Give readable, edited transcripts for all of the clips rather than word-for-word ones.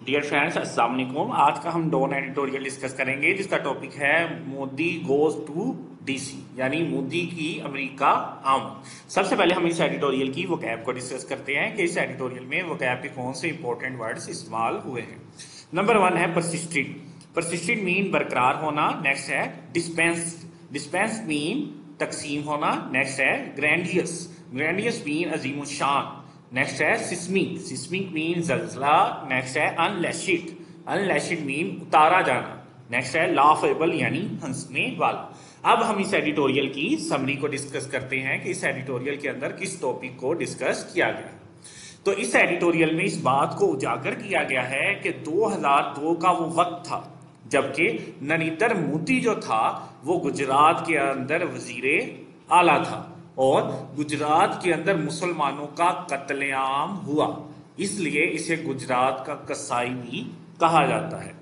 Dear friends, अस्सलाम वालेकुम। आज का हम डॉन एडिटोरियल डिस्कस करेंगे जिसका टॉपिक है मोदी गोज टू डीसी, यानी मोदी की अमेरिका आमद। सबसे पहले हम इस एडिटोरियल की वोकैब को डिस्कस करते हैं कि इस एडिटोरियल में वोकैब के कौन से इंपॉर्टेंट वर्ड्स इस्तेमाल हुए हैं। नंबर 1 है परसिस्टेंट। परसिस्टेंट मीन बरकरार होना। नेक्स्ट है डिस्पेंस। डिस्पेंस मीन तकसीम होना। नेक्स्ट है ग्रैंडियस। ग्रैंडियस मीन अजीम शान। नेक्स्ट है सिस्मिक। सिस्मिक मीन जलजला। नेक्स्ट है अनलैशिड। अनलैशिड मीन उतारा जाना। नेक्स्ट है लाफेबल यानी हंसने वाला। अब हम इस एडिटोरियल की समरी को डिस्कस करते हैं कि इस एडिटोरियल के अंदर किस टॉपिक को डिस्कस किया गया। तो इस एडिटोरियल में इस बात को उजागर किया गया है कि 2002 का वो वक्त था जबकि नरेंद्र मोदी जो था वो गुजरात के अंदर वजीरे आला था और गुजरात के अंदर मुसलमानों का कत्लेआम हुआ, इसलिए इसे गुजरात का कसाई भी कहा जाता है।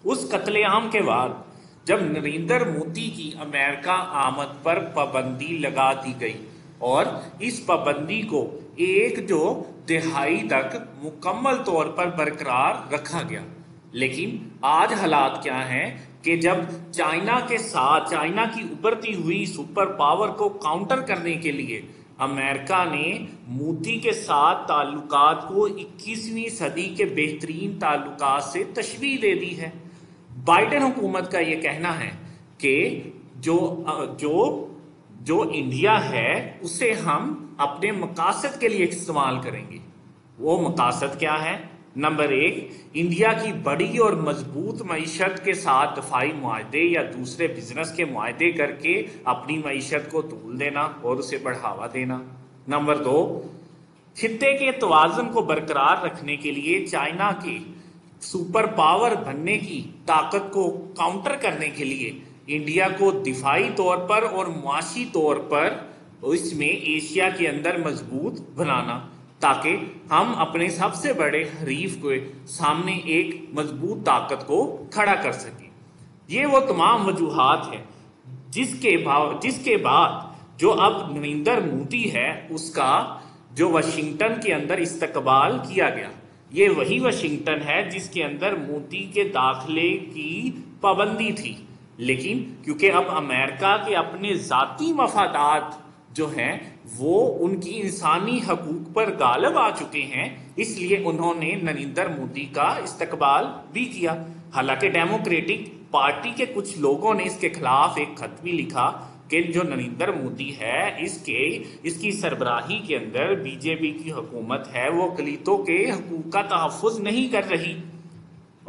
उस कत्लेआम के बाद जब नरेंद्र मोदी की अमेरिका आमद पर पाबंदी लगा दी गई और इस पाबंदी को एक जो दिहाई तक मुकम्मल तौर पर बरकरार रखा गया। लेकिन आज हालात क्या हैं कि जब चाइना के साथ चाइना की उभरती हुई सुपर पावर को काउंटर करने के लिए अमेरिका ने मोदी के साथ ताल्लुकात को 21वीं सदी के बेहतरीन ताल्लुकात से तशबीह दे दी है। बाइडेन हुकूमत का ये कहना है कि जो जो जो इंडिया है उसे हम अपने मकासद के लिए इस्तेमाल करेंगे। वो मकासद क्या है? नंबर 1, इंडिया की बड़ी और मजबूत मईशत के साथ दफाई मुआहदे या दूसरे बिजनेस के मुआहदे करके अपनी मईशत को तूल देना और उसे बढ़ावा देना। नंबर 2, खित्ते के तवाज़ुन को बरकरार रखने के लिए चाइना के सुपर पावर बनने की ताकत को काउंटर करने के लिए इंडिया को दिफाई तौर पर और मुआशी तौर पर इसमें एशिया के अंदर मजबूत बनाना, ताकि हम अपने सबसे बड़े हरीफ के सामने एक मजबूत ताकत को खड़ा कर सकें। ये वो तमाम वजूहात हैं जिसके बाद जो अब नरेंद्र मोदी है उसका जो वाशिंगटन के अंदर इस्तकबाल किया गया, ये वही वाशिंगटन है जिसके अंदर मोदी के दाखिले की पाबंदी थी। लेकिन क्योंकि अब अमेरिका के अपने ज़ाती मफादात जो हैं वो उनकी इंसानी हकूक पर गालिब आ चुके हैं, इसलिए उन्होंने नरेंद्र मोदी का इस्तकबाल भी किया। हालांकि डेमोक्रेटिक पार्टी के कुछ लोगों ने इसके खिलाफ एक खत भी लिखा कि जो नरेंद्र मोदी है इसकी सरबराही के अंदर बीजेपी की हुकूमत है वो अक़लियतों के हकूक का तहफ़्फ़ुज़ नहीं कर रही।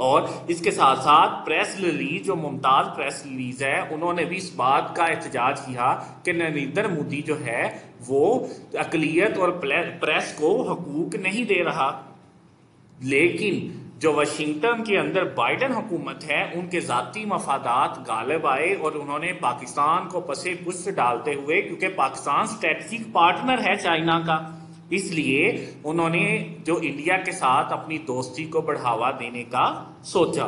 और इसके साथ साथ प्रेस रिलीज जो मुमताज़ प्रेस रिलीज है उन्होंने भी इस बात का एहतजाज किया कि नरेंद्र मोदी जो है वो अक़लियत और प्रेस को हकूक नहीं दे रहा। लेकिन जो वाशिंगटन के अंदर बाइडेन हुकूमत है उनके ज़ाती मफादात गालिब आए और उन्होंने पाकिस्तान को पसे पुष्ट डालते हुए, क्योंकि पाकिस्तान स्ट्रेटजिक पार्टनर है चाइना का, इसलिए उन्होंने जो इंडिया के साथ अपनी दोस्ती को बढ़ावा देने का सोचा।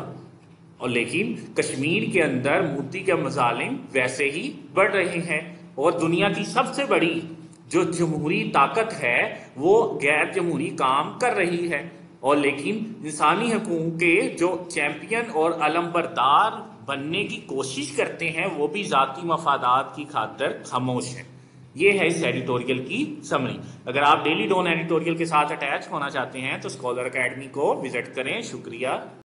और लेकिन कश्मीर के अंदर मोदी के मजालिम वैसे ही बढ़ रहे हैं और दुनिया की सबसे बड़ी जो जमहूरी ताकत है वो गैर जमहूरी काम कर रही है। और लेकिन इंसानी हकूक़ के जो चैंपियन और अलमबरदार बनने की कोशिश करते हैं वो भी ज़ाती मफादात की खातिर खामोश हैं। ये है इस एडिटोरियल की समरी। अगर आप डेली डॉन एडिटोरियल के साथ अटैच होना चाहते हैं तो स्कॉलर एकेडमी को विजिट करें। शुक्रिया।